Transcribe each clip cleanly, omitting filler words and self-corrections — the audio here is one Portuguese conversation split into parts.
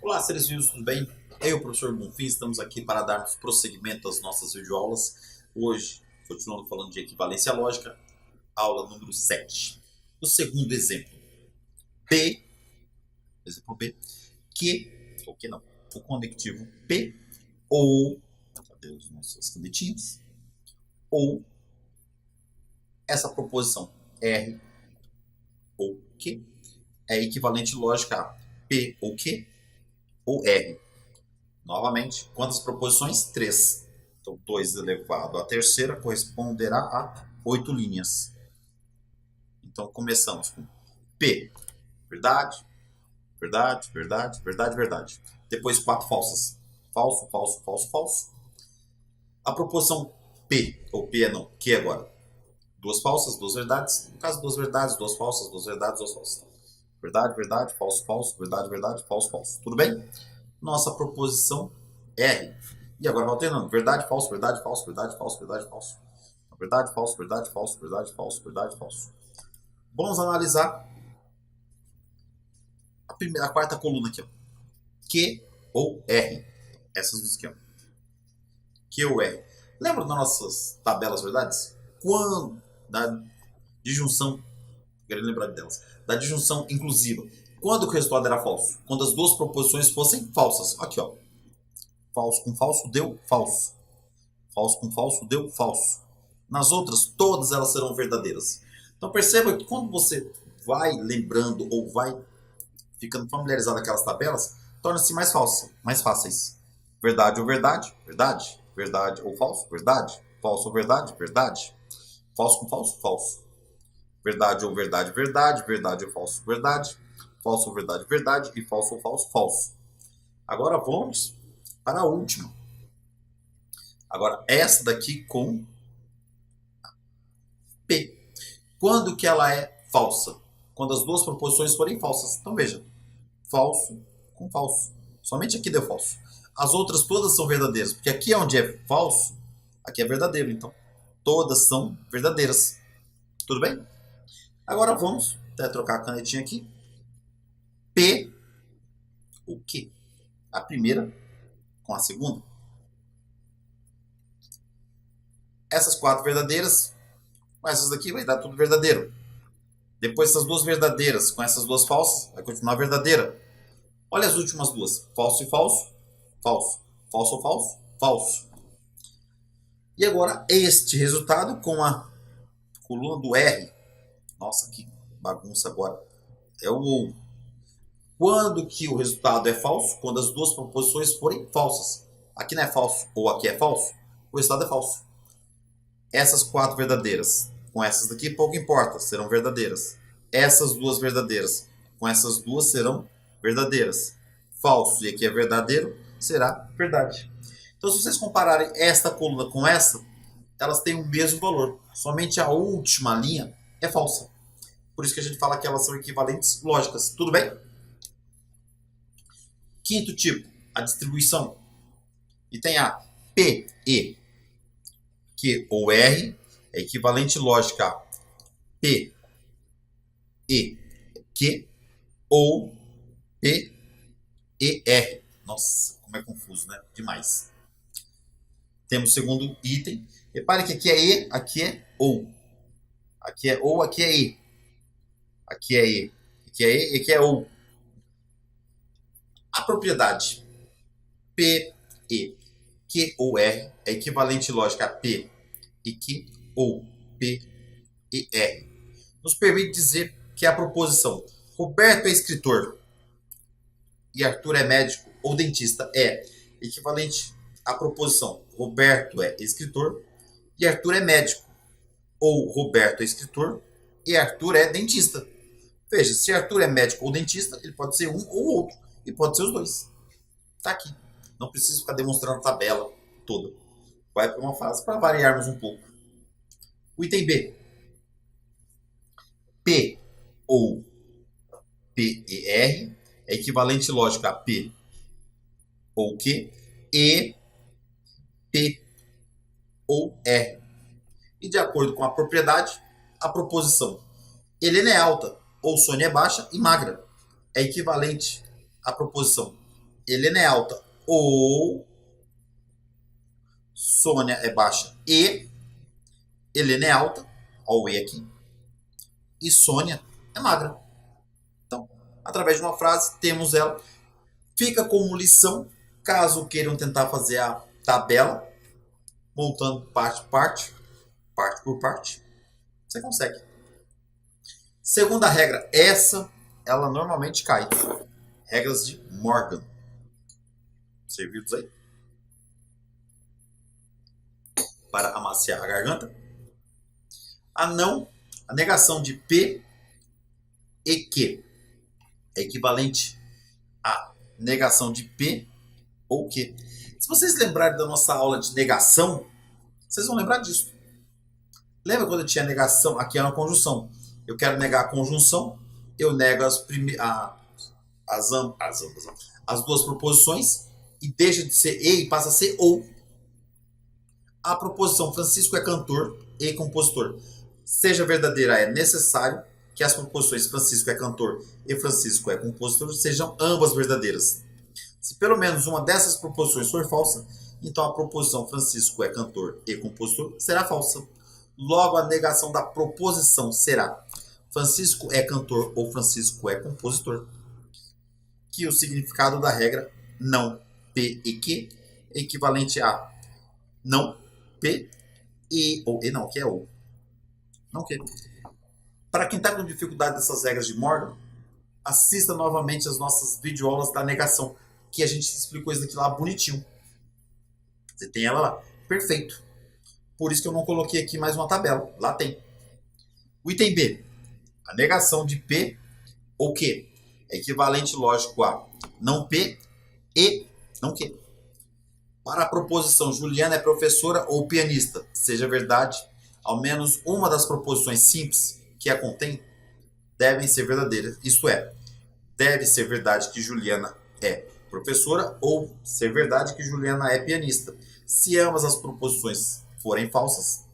Olá, seres vivos, tudo bem? Eu, professor Bonfim, estamos aqui para darmos prosseguimento às nossas videoaulas. Hoje, continuando falando de equivalência lógica, aula número 7. O segundo exemplo. Exemplo B, o conectivo P ou, cadê as nossas canetinhas? Ou essa proposição R ou Q é equivalente lógica a P ou Q ou R. Novamente, quantas proposições? 3. Então, 2 elevado à terceira corresponderá a 8 linhas. Então, começamos com P, verdade, verdade, verdade, verdade, verdade. Depois, 4 falsas. Falso, falso, falso, falso. A proposição P, ou P não, Q agora. 2 falsas, 2 verdades. No caso, 2 verdades, 2 falsas, 2 verdades, 2 falsas. Verdade, verdade, falso, falso, verdade, verdade, falso, falso. Tudo bem? Nossa proposição R. E agora vai alternando. Verdade, falso, verdade, falso, verdade, falso, verdade, falso. Verdade, falso, verdade, falso, verdade, falso, verdade, falso. Vamos analisar a quarta coluna aqui. Ó. Q ou R. Essas do esquema. Q ou R. Lembra das nossas tabelas verdades? Quando da disjunção, quero lembrar delas, da disjunção inclusiva. Quando o resultado era falso? Quando as duas proposições fossem falsas. Aqui, ó. Falso com falso deu falso. Falso com falso deu falso. Nas outras, todas elas serão verdadeiras. Então perceba que quando você vai lembrando ou vai ficando familiarizado com aquelas tabelas, torna-se mais fáceis. Verdade ou verdade, verdade. Verdade ou falso, verdade. Falso ou verdade, verdade. Falso com falso, falso. Verdade ou verdade, verdade. Verdade ou falso, verdade. Falso ou verdade, verdade. E falso ou falso, falso. Agora vamos para a última. Agora, essa daqui com P. Quando que ela é falsa? Quando as duas proposições forem falsas. Então veja, falso com falso. Somente aqui deu falso. As outras todas são verdadeiras, porque aqui é onde é falso, aqui é verdadeiro. Então, todas são verdadeiras. Tudo bem? Agora vamos até trocar a canetinha aqui. P, o quê? A primeira com a segunda. Essas 4 verdadeiras, com essas daqui vai dar tudo verdadeiro. Depois essas 2 verdadeiras com essas 2 falsas, vai continuar verdadeira. Olha as últimas 2. Falso e falso. Falso. Falso ou falso? Falso. E agora este resultado com a coluna do R. Nossa, que bagunça agora. É o ou. Quando que o resultado é falso? Quando as duas proposições forem falsas. Aqui não é falso ou aqui é falso, o resultado é falso. Essas 4 verdadeiras com essas daqui, pouco importa, serão verdadeiras. Essas 2 verdadeiras com essas 2 serão verdadeiras. Falso e aqui é verdadeiro, será verdade. Então, se vocês compararem esta coluna com essa, elas têm o mesmo valor. Somente a última linha é falsa. Por isso que a gente fala que elas são equivalentes lógicas. Tudo bem? Quinto tipo, a distribuição. E tem a P, E, Q ou R, é equivalente lógica a P, E, Q ou P, E, R. Nossa, como é confuso, né? Demais. Temos o segundo item. Repare que aqui é E, aqui é OU. Aqui é OU, aqui é E. Aqui é E. Aqui é E, aqui é OU. A propriedade P, E, Q ou R é equivalente lógica a P e Q ou P e R. Nos permite dizer que a proposição Roberto é escritor e Arthur é médico ou dentista é equivalente à proposição Roberto é escritor e Arthur é médico, ou Roberto é escritor e Arthur é dentista. Veja, se Arthur é médico ou dentista, ele pode ser um ou outro, e pode ser os dois. Está aqui. Não precisa ficar demonstrando a tabela toda. Vai para uma fase para variarmos um pouco. O item B. P ou PER é equivalente lógico a P ou Q e P ou R. E de acordo com a propriedade, a proposição Helena é alta ou Sônia é baixa e magra é equivalente à proposição Helena é alta ou Sônia é baixa e Helena é alta, ó o E aqui, e Sônia é magra. Então, através de uma frase, temos ela. Fica como lição, caso queiram tentar fazer a tabela, montando parte por parte, parte por parte, você consegue. Segunda regra, essa ela normalmente cai. Regras de Morgan. Servidos aí? Para amaciar a garganta. A negação de P e Q é equivalente à negação de P ou Q. Se vocês lembrarem da nossa aula de negação, vocês vão lembrar disso. Lembra quando eu tinha negação? Aqui é uma conjunção. Eu quero negar a conjunção, eu nego as duas proposições e deixa de ser e passa a ser ou. A proposição Francisco é cantor e compositor seja verdadeira, é necessário que as proposições Francisco é cantor e Francisco é compositor sejam ambas verdadeiras. Se pelo menos uma dessas proposições for falsa, então a proposição Francisco é cantor e compositor será falsa. Logo, a negação da proposição será Francisco é cantor ou Francisco é compositor. Que o significado da regra não P e Q é equivalente a não P e ou e não, que é ou. Não que. Para quem está com dificuldade dessas regras de Morgan, assista novamente as nossas videoaulas da negação, que a gente explicou isso daqui lá bonitinho. Você tem ela lá. Perfeito. Por isso que eu não coloquei aqui mais uma tabela. Lá tem. O item B. A negação de P ou Q é equivalente, lógico, a não P e não Q. Para a proposição Juliana é professora ou pianista, seja verdade, ao menos uma das proposições simples que a contém devem ser verdadeiras. Isto é, deve ser verdade que Juliana é professora ou ser verdade que Juliana é pianista. Se ambas as proposições forem falsas,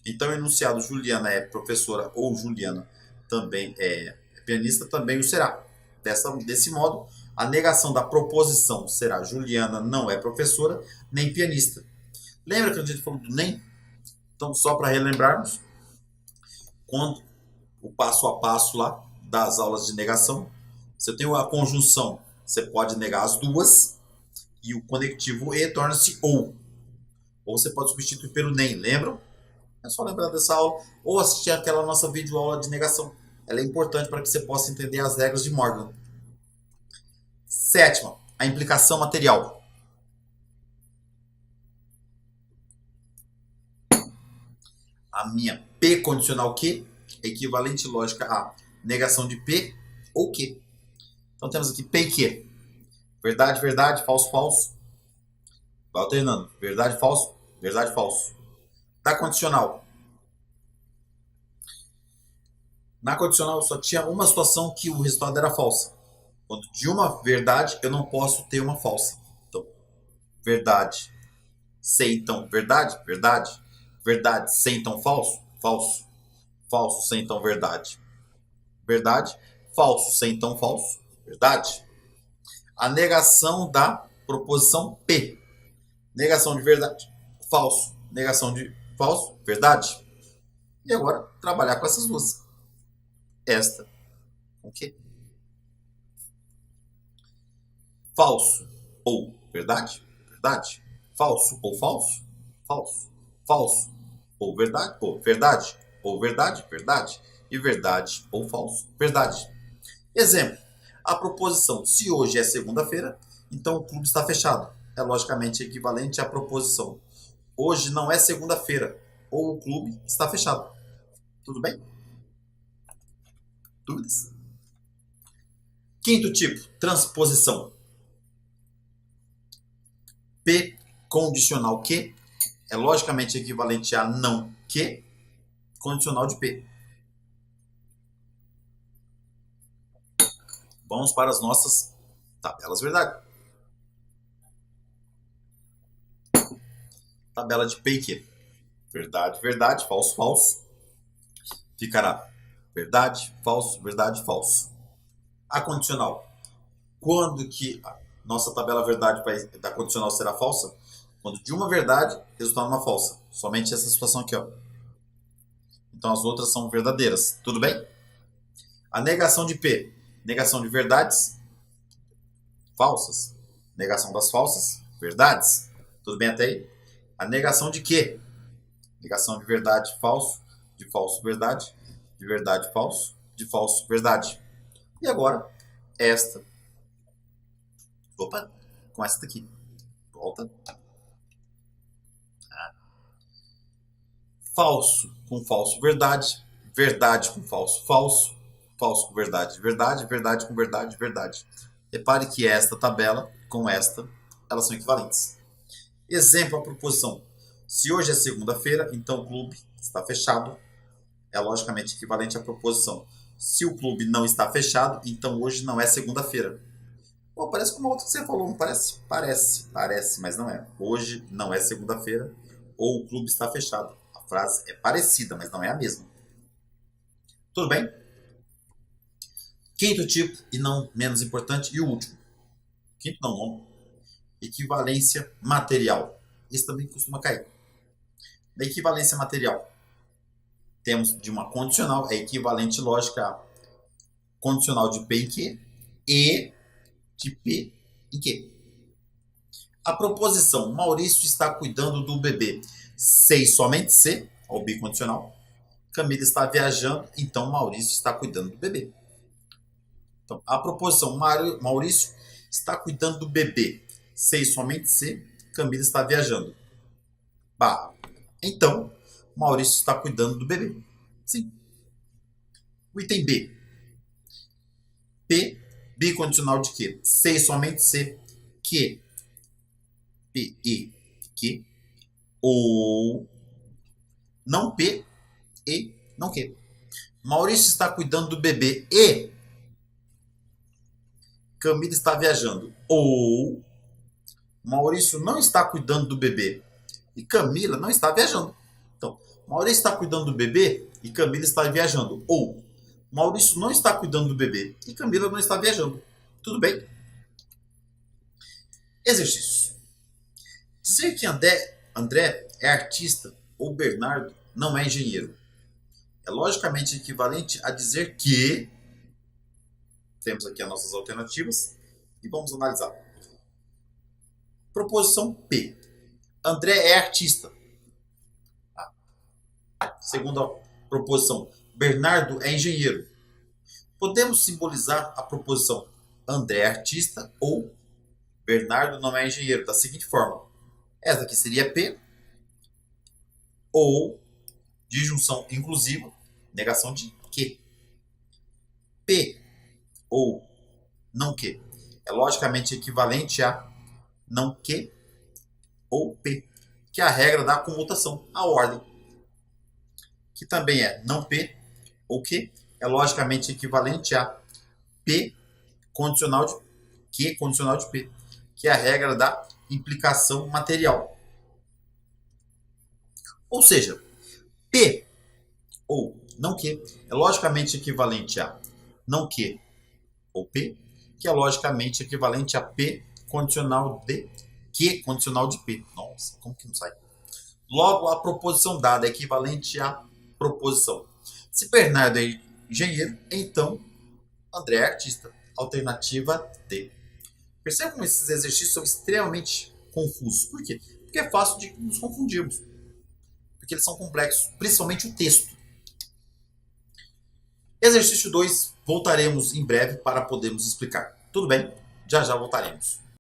então o enunciado Juliana é professora ou Juliana também é pianista também o será. Desse modo, a negação da proposição será Juliana não é professora nem pianista. Lembra que a gente falou do nem? Então, só para relembrarmos, quando o passo a passo lá das aulas de negação, você tem a conjunção, você pode negar as duas e o conectivo e torna-se ou. Ou você pode substituir pelo nem, lembram? É só lembrar dessa aula ou assistir aquela nossa videoaula de negação. Ela é importante para que você possa entender as regras de Morgan. Sétima, a implicação material. A minha P condicional Q é equivalente lógica a negação de P ou Q. Então temos aqui P e Q. Verdade, verdade, falso, falso. Vai alternando. Verdade, falso, verdade, falso. Da condicional. Na condicional só tinha uma situação que o resultado era falsa. Quando de uma verdade eu não posso ter uma falsa. Então, verdade. Sem então verdade, verdade. Verdade sem então falso, falso. Falso sem então verdade. Verdade. Falso sem então falso, verdade. A negação da proposição P. Negação de verdade, falso. Negação de falso, verdade. E agora, trabalhar com essas duas. Esta, o quê? Falso ou verdade, verdade. Falso ou falso, falso. Falso ou verdade, ou verdade, verdade. E verdade ou falso, verdade. Exemplo, a proposição se hoje é segunda-feira, então o clube está fechado. É logicamente equivalente à proposição hoje não é segunda-feira, ou o clube está fechado. Tudo bem? Dúvidas? Quinto tipo, transposição. P condicional que é logicamente equivalente a não que condicional de P. Vamos para as nossas tabelas verdade. Tabela de P e Q. Verdade, verdade, falso, falso. Ficará verdade, falso, verdade, falso. A condicional. Quando que nossa tabela verdade da condicional será falsa quando de uma verdade resultar numa falsa. Somente essa situação aqui, ó. Então as outras são verdadeiras. Tudo bem? A negação de P. Negação de verdades falsas. Negação das falsas verdades. Tudo bem até aí? A negação de Q. Negação de verdade falso verdade, de verdade falso, de falso verdade. E agora, esta. Opa, com essa daqui. Volta. Falso com falso verdade, verdade com falso falso, falso com verdade verdade, verdade com verdade verdade. Repare que esta tabela com esta, elas são equivalentes. Exemplo, a proposição. Se hoje é segunda-feira, então o clube está fechado. É logicamente equivalente à proposição. Se o clube não está fechado, então hoje não é segunda-feira. Pô, parece como a outra que você falou, não parece? Parece, mas não é. Hoje não é segunda-feira, ou o clube está fechado. A frase é parecida, mas não é a mesma. Tudo bem? Quinto tipo, e não menos importante, e o último. Quinto não, nono. Equivalência material. Isso também costuma cair. Da equivalência material, temos de uma condicional, é equivalente lógica a condicional de P em Q e de P em Q. A proposição Maurício está cuidando do bebê. Sei somente C, ao bicondicional. Camila está viajando, então Maurício está cuidando do bebê. Então, a proposição Maurício está cuidando do bebê. Sei somente C, Camila está viajando. Barra. Então, Maurício está cuidando do bebê. Sim. O item B. P, bicondicional de quê? Sei somente C, que. P, E, que. Ou não P, E, não que. Maurício está cuidando do bebê e Camila está viajando. Ou Maurício não está cuidando do bebê e Camila não está viajando. Então, Maurício está cuidando do bebê e Camila está viajando. Ou Maurício não está cuidando do bebê e Camila não está viajando. Tudo bem? Exercício. Dizer que André é artista ou Bernardo não é engenheiro é logicamente equivalente a dizer que temos aqui as nossas alternativas e vamos analisar. Proposição P. André é artista. Segunda proposição, Bernardo é engenheiro. Podemos simbolizar a proposição André é artista ou Bernardo não é engenheiro da seguinte forma. Essa aqui seria P ou disjunção inclusiva, negação de que. P ou não que é logicamente equivalente a não que ou P, que é a regra da comutação, a ordem. Que também é não P ou que é logicamente equivalente a P condicional de Q condicional de P, que é a regra da implicação material. Ou seja, P ou não que é logicamente equivalente a não que ou P, que é logicamente equivalente a P condicional de Q condicional de P. Nossa, como que não sai? Logo, a proposição dada é equivalente à proposição. Se Bernardo é engenheiro, então André é artista. Alternativa D. Percebe como esses exercícios são extremamente confusos. Por quê? Porque é fácil de nos confundirmos. Porque eles são complexos, principalmente o texto. Exercício 2, voltaremos em breve para podermos explicar. Tudo bem? Já já voltaremos.